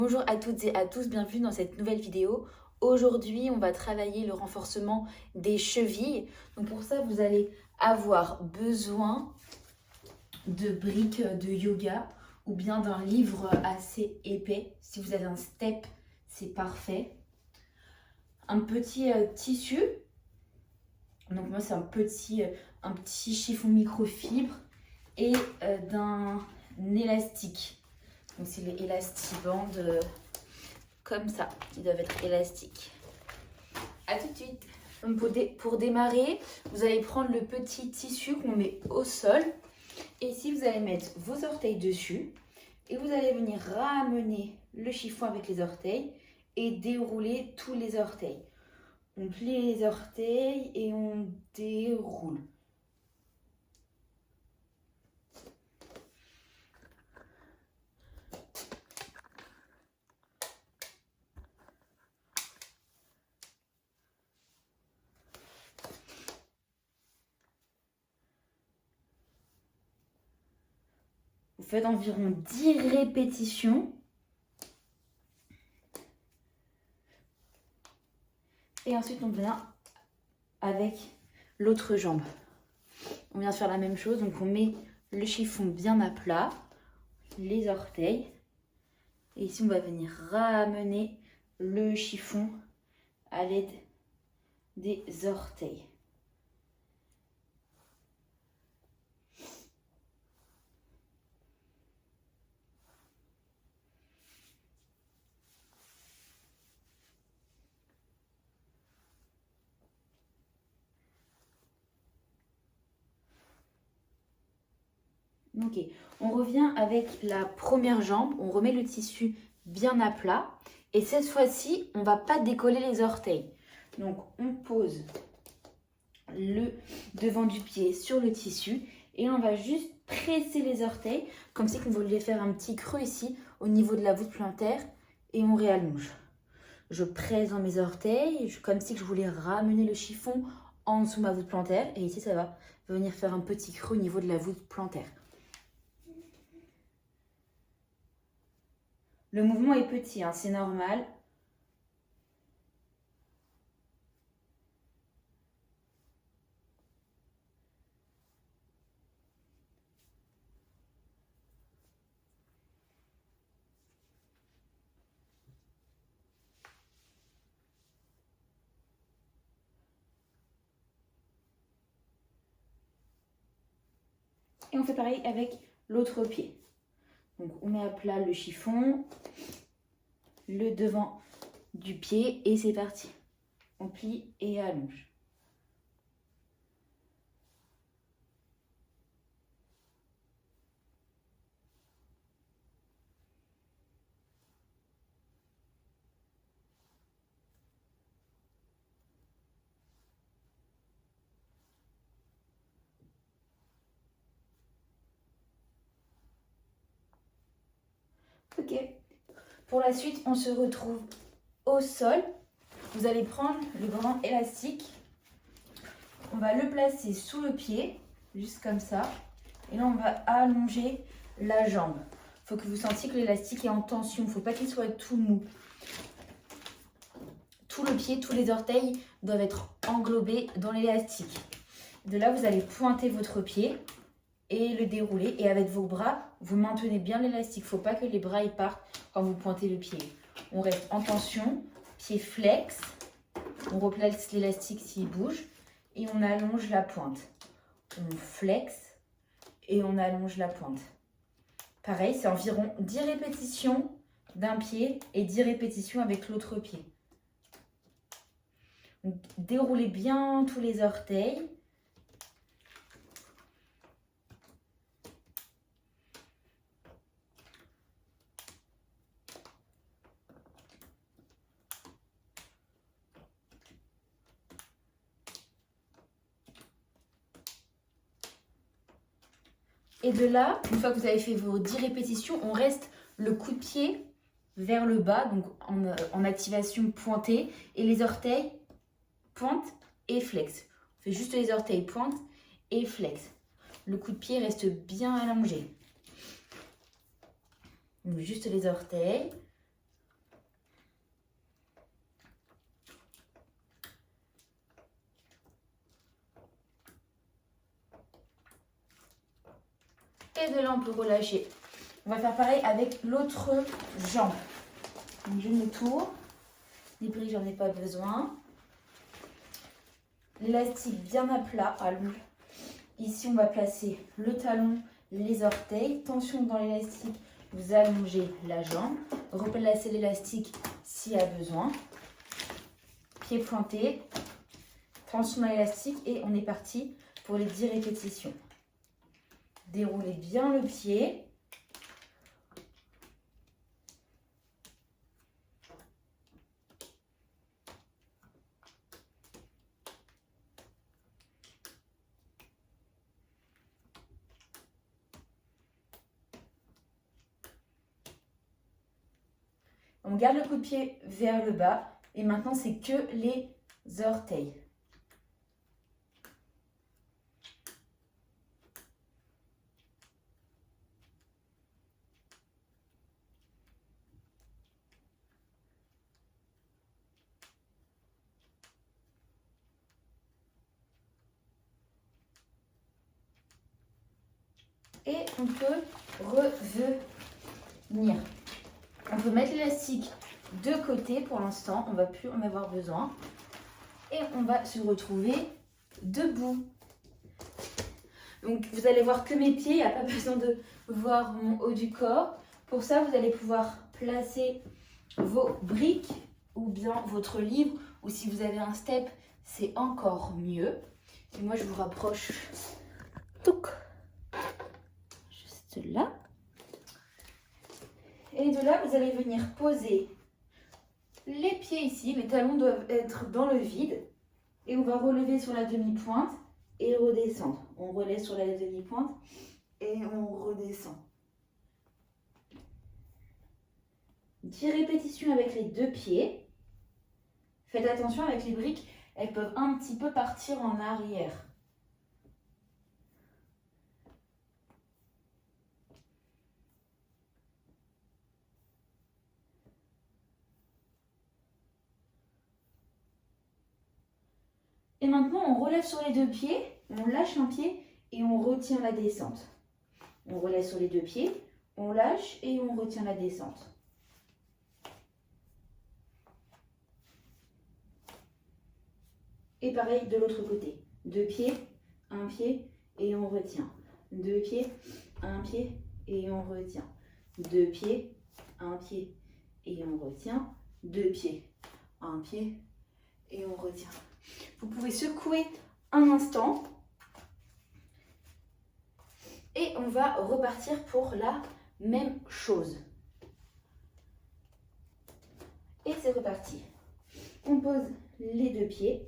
Bonjour à toutes et à tous, bienvenue dans cette nouvelle vidéo. Aujourd'hui, on va travailler le renforcement des chevilles. Donc pour ça, vous allez avoir besoin de briques de yoga ou bien d'un livre assez épais. Si vous avez un step, c'est parfait. Un petit tissu. Donc moi, c'est un petit chiffon microfibre et d'un élastique. Donc c'est les élastiband comme ça, qui doivent être élastiques. A tout de suite. Donc pour démarrer, vous allez prendre le petit tissu qu'on met au sol. Et ici, vous allez mettre vos orteils dessus. Et vous allez venir ramener le chiffon avec les orteils et dérouler tous les orteils. On plie les orteils et on déroule. Vous faites environ 10 répétitions. Et ensuite, on vient avec l'autre jambe. On vient faire la même chose. Donc, on met le chiffon bien à plat, les orteils. Et ici, on va venir ramener le chiffon à l'aide des orteils. Ok, on revient avec la première jambe, on remet le tissu bien à plat et cette fois-ci, on ne va pas décoller les orteils. Donc, on pose le devant du pied sur le tissu et on va juste presser les orteils comme si on voulait faire un petit creux ici au niveau de la voûte plantaire et on réallonge. Je presse dans mes orteils comme si je voulais ramener le chiffon en dessous de ma voûte plantaire et ici, ça va venir faire un petit creux au niveau de la voûte plantaire. Le mouvement est petit, hein, c'est normal. Et on fait pareil avec l'autre pied. Donc on met à plat le chiffon, le devant du pied et c'est parti. On plie et allonge. Ok. Pour la suite, on se retrouve au sol. Vous allez prendre le grand élastique. On va le placer sous le pied, juste comme ça. Et là, on va allonger la jambe. Il faut que vous sentiez que l'élastique est en tension. Il ne faut pas qu'il soit tout mou. Tout le pied, tous les orteils doivent être englobés dans l'élastique. De là, vous allez pointer votre pied et le dérouler. Et avec vos bras, vous maintenez bien l'élastique. Il ne faut pas que les bras y partent quand vous pointez le pied. On reste en tension, pied flex. On replace l'élastique s'il bouge et on allonge la pointe. On flex et on allonge la pointe. Pareil, c'est environ 10 répétitions d'un pied et 10 répétitions avec l'autre pied. Donc, déroulez bien tous les orteils. Et de là, une fois que vous avez fait vos 10 répétitions, on reste le coup de pied vers le bas, donc en activation pointée, et les orteils pointe et flex. On fait juste les orteils pointe et flex. Le coup de pied reste bien allongé. Donc juste les orteils. Et de là, on peut relâcher. On va faire pareil avec l'autre jambe. Donc, je me tourne. Les briques, j'en ai pas besoin. L'élastique bien à plat, allonge. Ici, on va placer le talon, les orteils. Tension dans l'élastique, vous allongez la jambe. Replacez l'élastique s'il y a besoin. Pied pointé. Tension dans l'élastique et on est parti pour les 10 répétitions. Déroulez bien le pied. On garde le coup de pied vers le bas et maintenant c'est que les orteils. Et on peut revenir. On peut mettre l'élastique de côté pour l'instant, on ne va plus en avoir besoin. Et on va se retrouver debout. Donc vous allez voir que mes pieds, il n'y a pas besoin de voir mon haut du corps. Pour ça, vous allez pouvoir placer vos briques ou bien votre livre. Ou si vous avez un step, c'est encore mieux. Et moi, je vous rapproche. Touc. Juste là. Et de là, vous allez venir poser les pieds ici. Les talons doivent être dans le vide. Et on va relever sur la demi-pointe et redescendre. On relève sur la demi-pointe et on redescend. 10 répétitions avec les 2 pieds. Faites attention avec les briques, elles peuvent un petit peu partir en arrière. Et maintenant, on relève sur les 2 pieds, on lâche un pied et on retient la descente. On relève sur les 2 pieds, on lâche et on retient la descente. Et pareil de l'autre côté. 2 pieds, 1 pied et on retient. 2 pieds, 1 pied et on retient. 2 pieds, 1 pied et on retient. 2 pieds, 1 pied et on retient. Vous pouvez secouer un instant et on va repartir pour la même chose. Et c'est reparti. On pose les 2 pieds,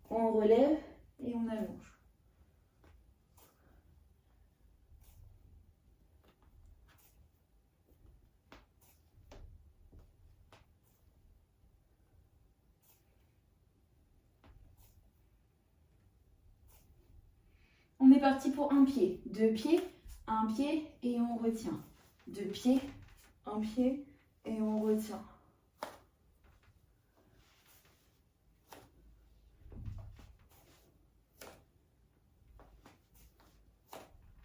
on relève et on allonge. On est parti pour 1 pied, 2 pieds, 1 pied et on retient. 2 pieds, 1 pied et on retient.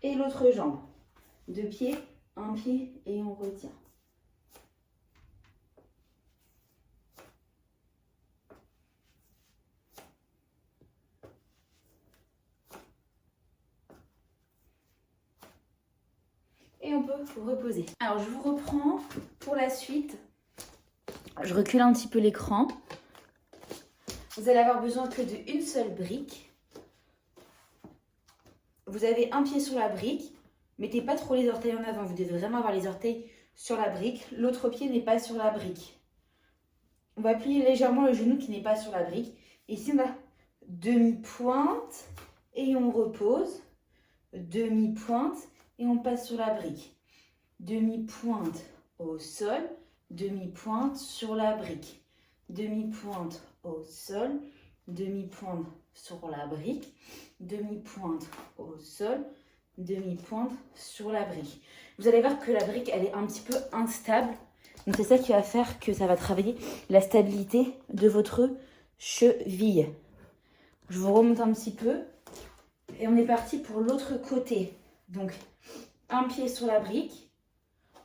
Et l'autre jambe. 2 pieds, 1 pied et on retient. Et on peut reposer. Alors je vous reprends pour la suite. Je recule un petit peu l'écran. Vous allez avoir besoin que d'une seule brique. Vous avez un pied sur la brique. Mettez pas trop les orteils en avant. Vous devez vraiment avoir les orteils sur la brique. L'autre pied n'est pas sur la brique. On va plier légèrement le genou qui n'est pas sur la brique. Ici on a demi-pointe et on repose. Demi-pointe. Et on passe sur la brique. Demi-pointe au sol, demi-pointe sur la brique. Demi-pointe au sol, demi-pointe sur la brique. Demi-pointe au sol, demi-pointe sur la brique. Vous allez voir que la brique, elle est un petit peu instable. Donc c'est ça qui va faire que ça va travailler la stabilité de votre cheville. Je vous remonte un petit peu. Et on est parti pour l'autre côté. Donc, Un pied sur la brique,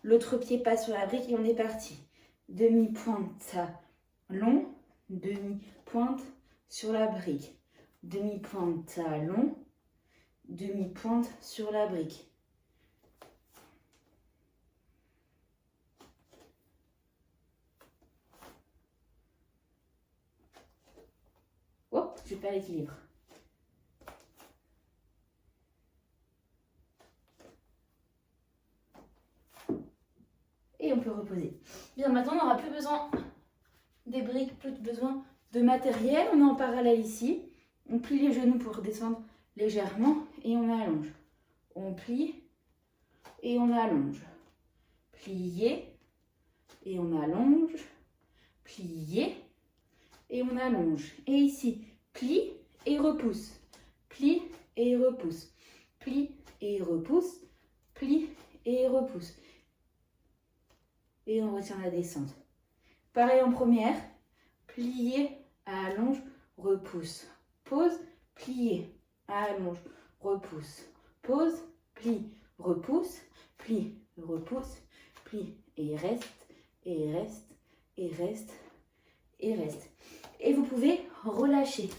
l'autre pied passe sur la brique et on est parti. Demi-pointe talon, demi-pointe sur la brique. Demi-pointe talon, demi-pointe sur la brique. Hop, je perds l'équilibre. Et on peut reposer. Bien, maintenant on n'aura plus besoin des briques, plus besoin de matériel. On est en parallèle ici. On plie les genoux pour descendre légèrement et on allonge. On plie et on allonge. Plier et on allonge. Plier et on allonge. Et ici, plie et repousse. Plie et repousse. Plie et repousse. Plie et repousse. Et on retient la descente. Pareil en première. Plier, allonge, repousse. Pause, plier, allonge, repousse. Pause, plie, repousse, plie, repousse, plie et reste, et reste, et reste, et reste. Et vous pouvez relâcher.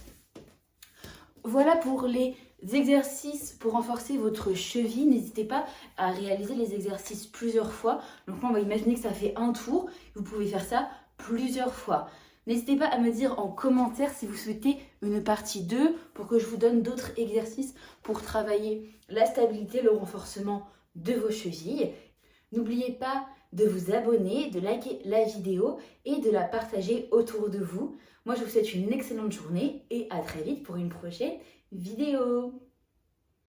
Voilà pour les exercices pour renforcer votre cheville. N'hésitez pas à réaliser les exercices plusieurs fois. Donc là, on va imaginer que ça fait un tour. Vous pouvez faire ça plusieurs fois. N'hésitez pas à me dire en commentaire si vous souhaitez une partie 2 pour que je vous donne d'autres exercices pour travailler la stabilité, le renforcement de vos chevilles. N'oubliez pas de vous abonner, de liker la vidéo et de la partager autour de vous. Moi, je vous souhaite une excellente journée et à très vite pour une prochaine vidéo.